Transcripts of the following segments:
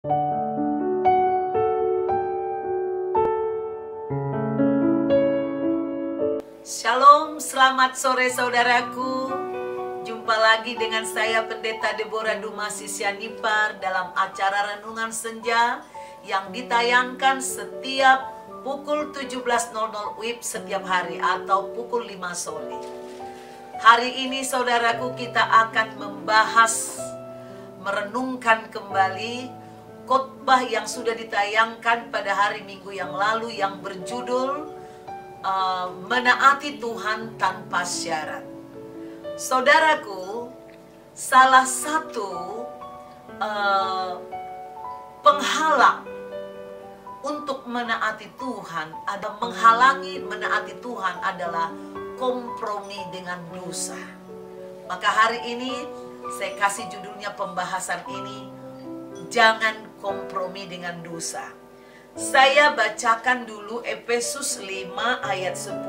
Shalom, selamat sore saudaraku. Jumpa lagi dengan saya Pendeta Deborah Dumasi Sianipar dalam acara Renungan Senja yang ditayangkan setiap pukul 17.00 WIB setiap hari atau pukul 5 sore. Hari ini saudaraku kita akan merenungkan kembali khotbah yang sudah ditayangkan pada hari Minggu yang lalu yang berjudul menaati Tuhan tanpa syarat. Saudaraku, salah satu penghalang untuk menaati Tuhan ada menghalangi menaati Tuhan adalah kompromi dengan dosa. Maka hari ini saya kasih judulnya pembahasan ini, jangan kompromi dengan dosa. Saya bacakan dulu Efesus 5 ayat 10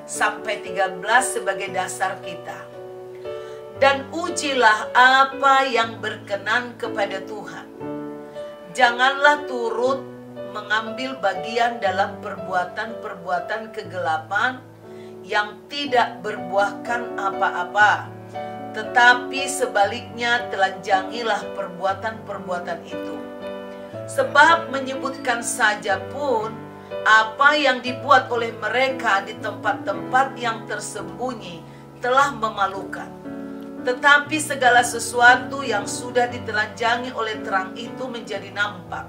sampai 13 sebagai dasar kita. Dan ujilah apa yang berkenan kepada Tuhan. Janganlah turut mengambil bagian dalam perbuatan-perbuatan kegelapan yang tidak berbuahkan apa-apa. Tetapi sebaliknya telanjangilah perbuatan-perbuatan itu. Sebab menyebutkan saja pun apa yang dibuat oleh mereka di tempat-tempat yang tersembunyi telah memalukan. Tetapi segala sesuatu yang sudah ditelanjangi oleh terang itu menjadi nampak.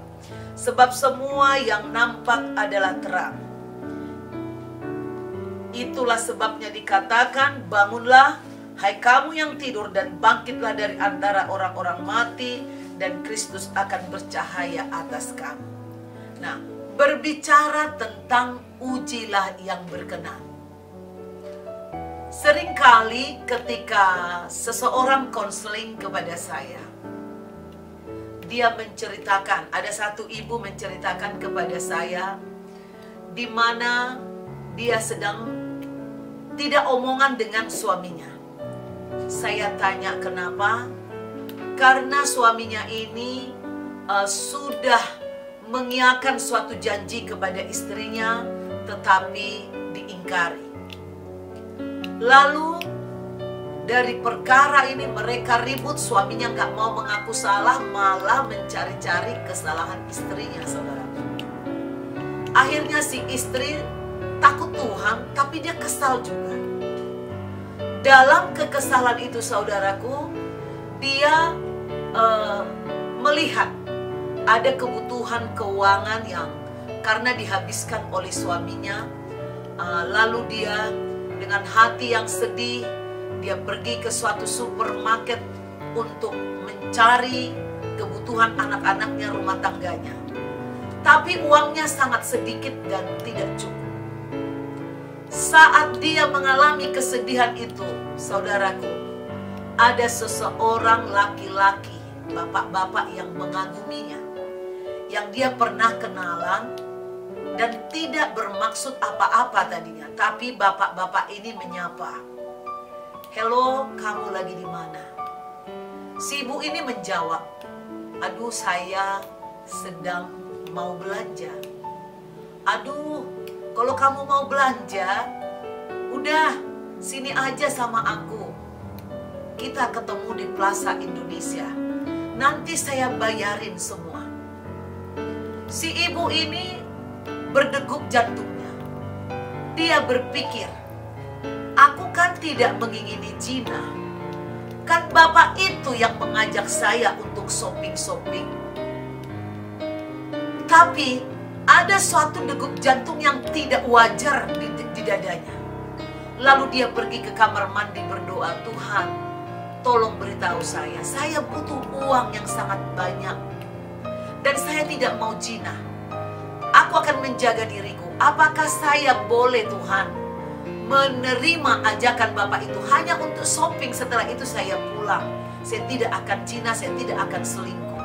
Sebab semua yang nampak adalah terang. Itulah sebabnya dikatakan, bangunlah, hai kamu yang tidur, dan bangkitlah dari antara orang-orang mati, dan Kristus akan bercahaya atas kamu. Nah, berbicara tentang ujilah yang berkenan. Seringkali ketika seseorang konseling kepada saya, dia menceritakan, ada satu ibu menceritakan kepada saya, di mana dia sedang tidak omongan dengan suaminya. Saya tanya kenapa? Karena suaminya ini sudah mengiyakan suatu janji kepada istrinya, tetapi diingkari. Lalu dari perkara ini mereka ribut, suaminya nggak mau mengaku salah, malah mencari-cari kesalahan istrinya, saudara. Akhirnya si istri takut Tuhan, tapi dia kesal juga. Dalam kekesalan itu, saudaraku, dia melihat ada kebutuhan keuangan yang karena dihabiskan oleh suaminya. Lalu dia dengan hati yang sedih, dia pergi ke suatu supermarket untuk mencari kebutuhan anak-anaknya, rumah tangganya. Tapi uangnya sangat sedikit dan tidak cukup. Saat dia mengalami kesedihan itu, saudaraku, ada seseorang laki-laki, bapak-bapak yang mengaguminya, yang dia pernah kenalan dan tidak bermaksud apa-apa tadinya. Tapi bapak-bapak ini menyapa, "Halo, kamu lagi di mana?" Si ibu ini menjawab, "Aduh, saya sedang mau belanja." "Aduh, kalau kamu mau belanja, udah sini aja sama aku. Kita ketemu di Plaza Indonesia. Nanti saya bayarin semua." Si ibu ini berdegup jantungnya. Dia berpikir, aku kan tidak mengingini zina. Kan bapak itu yang mengajak saya untuk shopping-shopping. Tapi ada suatu degup jantung yang tidak wajar di dadanya. Lalu dia pergi ke kamar mandi berdoa, "Tuhan, tolong beritahu saya butuh uang yang sangat banyak. Dan saya tidak mau zina. Aku akan menjaga diriku. Apakah saya boleh, Tuhan, menerima ajakan Bapak itu hanya untuk shopping, setelah itu saya pulang. Saya tidak akan zina, saya tidak akan selingkuh."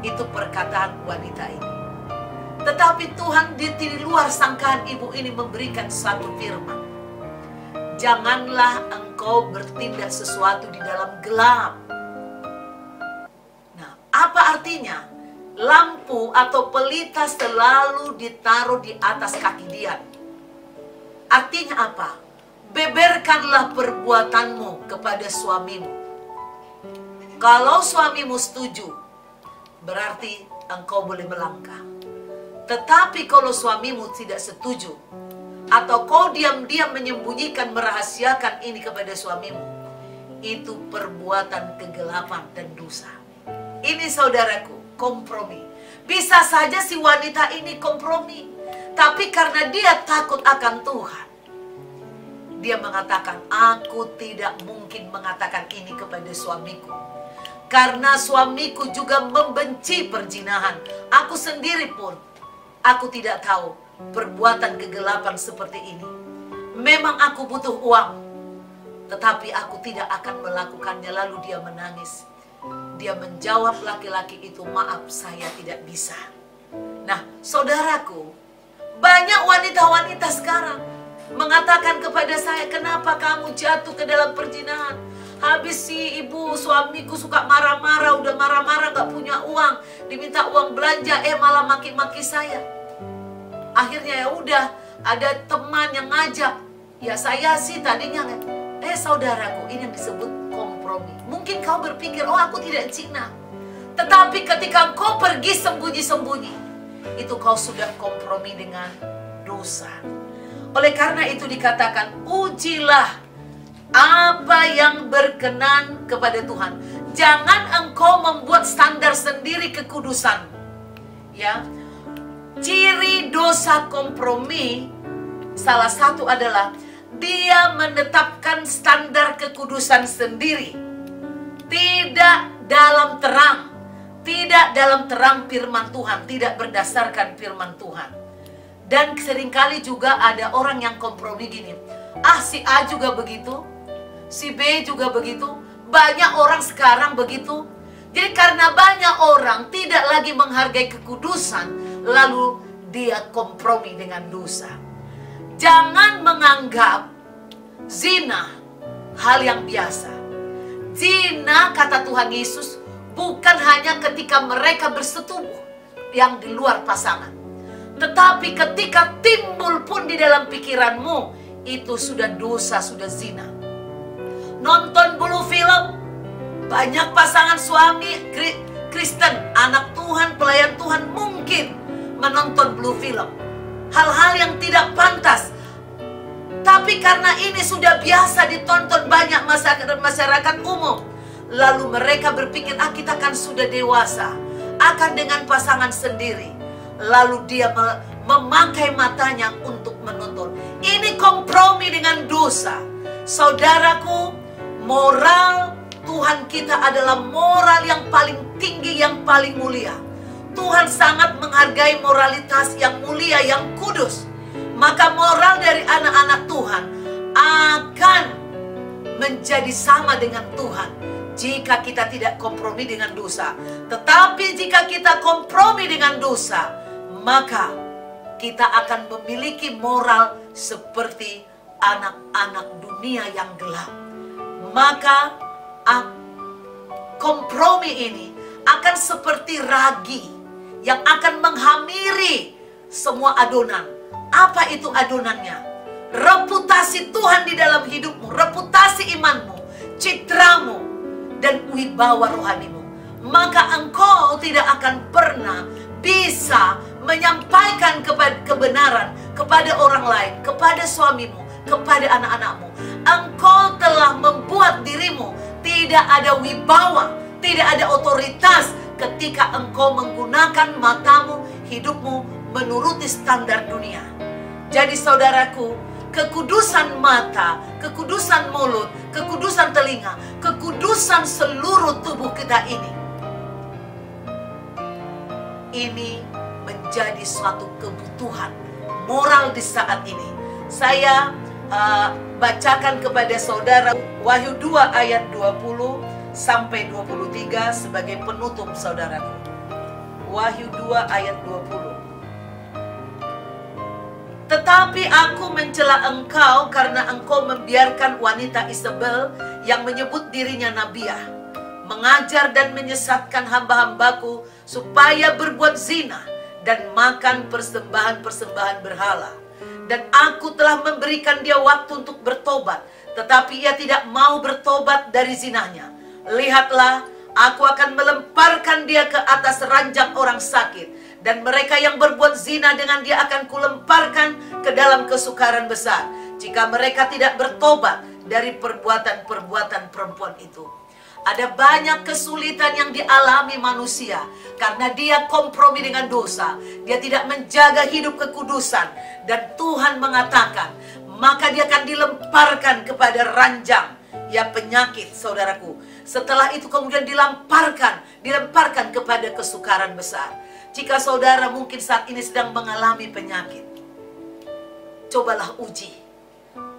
Itu perkataan wanita ini. Tetapi Tuhan di luar sangkaan ibu ini memberikan satu firman. Janganlah engkau bertindak sesuatu di dalam gelap. Nah, apa artinya? lampu atau pelita selalu ditaruh di atas kaki dia. Artinya apa? Beberkanlah perbuatanmu kepada suamimu. Kalau suamimu setuju, berarti engkau boleh melangkah. Tetapi kalau suamimu tidak setuju, atau kau diam-diam menyembunyikan, merahasiakan ini kepada suamimu, itu perbuatan kegelapan dan dosa. Ini saudaraku, kompromi. Bisa saja si wanita ini kompromi, tapi karena dia takut akan Tuhan, dia mengatakan, aku tidak mungkin mengatakan ini kepada suamiku. Karena suamiku juga membenci perzinahan. Aku sendiri pun, aku tidak tahu perbuatan kegelapan seperti ini. Memang aku butuh uang, tetapi aku tidak akan melakukannya. Lalu dia menangis. Dia menjawab laki-laki itu, maaf saya tidak bisa. Nah saudaraku, banyak wanita-wanita sekarang mengatakan kepada saya, kenapa kamu jatuh ke dalam perzinahan? Habis si ibu suamiku suka marah-marah, udah marah-marah gak punya uang, diminta uang belanja, malah maki-maki saya. Akhirnya ya udah, ada teman yang ngajak, ya saya sih tadinya saudaraku, ini yang disebut kompromi. Mungkin kau berpikir, oh aku tidak zina, tetapi ketika kau pergi sembunyi-sembunyi, itu kau sudah kompromi dengan dosa. Oleh karena itu dikatakan, ujilah apa yang berkenan kepada Tuhan. Jangan engkau membuat standar sendiri kekudusan. Ya, ciri dosa kompromi salah satu adalah dia menetapkan standar kekudusan sendiri, tidak dalam terang, tidak dalam terang firman Tuhan, tidak berdasarkan firman Tuhan. Dan seringkali juga ada orang yang kompromi gini, si A juga begitu, si B juga begitu. Banyak orang sekarang begitu. Jadi karena banyak orang tidak lagi menghargai kekudusan, lalu dia kompromi dengan dosa. Jangan menganggap zina hal yang biasa. Zina, kata Tuhan Yesus, bukan hanya ketika mereka bersetubuh yang di luar pasangan, tetapi ketika timbul pun di dalam pikiranmu, itu sudah dosa, sudah zina. Nonton bulu film, banyak pasangan suami Kristen, anak Tuhan, pelayan Tuhan mungkin menonton bulu film, hal-hal yang tidak pantas. Tapi karena ini sudah biasa ditonton banyak masyarakat umum, lalu mereka berpikir, kita kan sudah dewasa, akan dengan pasangan sendiri. Lalu dia memakai matanya untuk menonton. Ini kompromi dengan dosa. Saudaraku, moral Tuhan kita adalah moral yang paling tinggi, yang paling mulia. Tuhan sangat menghargai moralitas yang mulia, yang kudus. Maka moral dari anak-anak Tuhan akan menjadi sama dengan Tuhan jika kita tidak kompromi dengan dosa. Tetapi jika kita kompromi dengan dosa, maka kita akan memiliki moral seperti anak-anak dunia yang gelap. Maka kompromi ini akan seperti ragi yang akan menghamiri semua adonan. Apa itu adonannya? Reputasi Tuhan di dalam hidupmu, reputasi imanmu, citramu, dan wibawa rohanimu. Maka engkau tidak akan pernah bisa menyampaikan kebenaran kepada orang lain, kepada suamimu, kepada anak-anakmu. Engkau telah membuat dirimu tidak ada wibawa, tidak ada otoritas ketika engkau menggunakan matamu, hidupmu menuruti standar dunia. Jadi saudaraku, kekudusan mata, kekudusan mulut, kekudusan telinga, kekudusan seluruh tubuh kita ini menjadi suatu kebutuhan moral di saat ini. Saya bacakan kepada saudara Wahyu 2 ayat 20 sampai 23 sebagai penutup saudaraku. Wahyu 2 ayat 20. Tetapi aku mencela engkau karena engkau membiarkan wanita Isabel yang menyebut dirinya nabiah mengajar dan menyesatkan hamba-hambaku supaya berbuat zina dan makan persembahan-persembahan berhala. Dan aku telah memberikan dia waktu untuk bertobat, tetapi ia tidak mau bertobat dari zinahnya. Lihatlah, aku akan melemparkan dia ke atas ranjang orang sakit, dan mereka yang berbuat zina dengan dia akan kulemparkan ke dalam kesukaran besar, jika mereka tidak bertobat dari perbuatan-perbuatan perempuan itu. Ada banyak kesulitan yang dialami manusia karena dia kompromi dengan dosa. Dia tidak menjaga hidup kekudusan. Dan Tuhan mengatakan, maka dia akan dilemparkan kepada ranjang, ya, penyakit, saudaraku. Setelah itu kemudian dilemparkan kepada kesukaran besar. Jika saudara mungkin saat ini sedang mengalami penyakit, cobalah uji.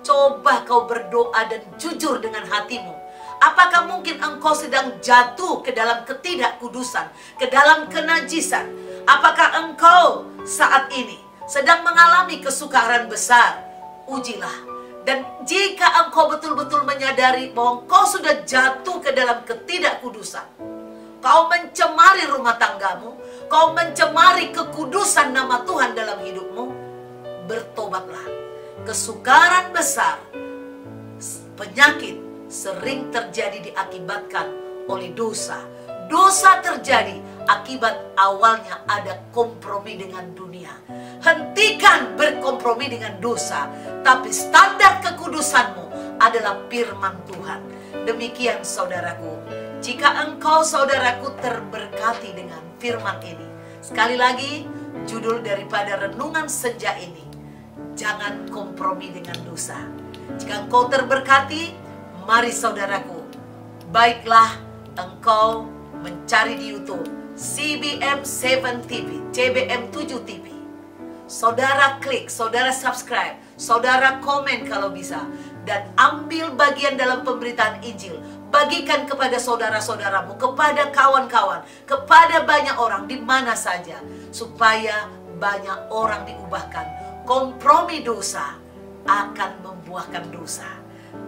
Coba kau berdoa dan jujur dengan hatimu. Apakah mungkin engkau sedang jatuh ke dalam ketidakkudusan, ke dalam kenajisan? Apakah engkau saat ini sedang mengalami kesukaran besar? Ujilah. Dan jika engkau betul-betul menyadari bahwa engkau sudah jatuh ke dalam ketidakkudusan, kau mencemari rumah tanggamu, kau mencemari kekudusan nama Tuhan dalam hidupmu, bertobatlah. Kesukaran besar, penyakit sering terjadi diakibatkan oleh dosa. Dosa terjadi akibat awalnya ada kompromi dengan dunia. Hentikan berkompromi dengan dosa, tapi standar kekudusanmu adalah firman Tuhan. Demikian saudaraku, jika engkau saudaraku terberkati dengan firman ini. Sekali lagi, judul daripada renungan senja ini, jangan kompromi dengan dosa. Jika engkau terberkati, mari saudaraku, baiklah engkau mencari di YouTube CBM 7 TV, CBM 7 TV. Saudara klik, saudara subscribe, saudara komen kalau bisa, dan ambil bagian dalam pemberitaan Injil. Bagikan kepada saudara-saudaramu, kepada kawan-kawan, kepada banyak orang di mana saja, supaya banyak orang diubahkan. Kompromi dosa akan membuahkan dosa.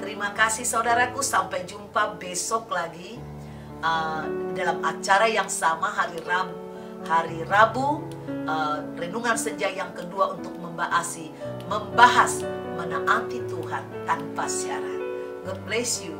Terima kasih saudaraku, sampai jumpa besok lagi dalam acara yang sama hari Rabu, renungan senja yang kedua untuk membahas menaati Tuhan tanpa syarat. God bless you.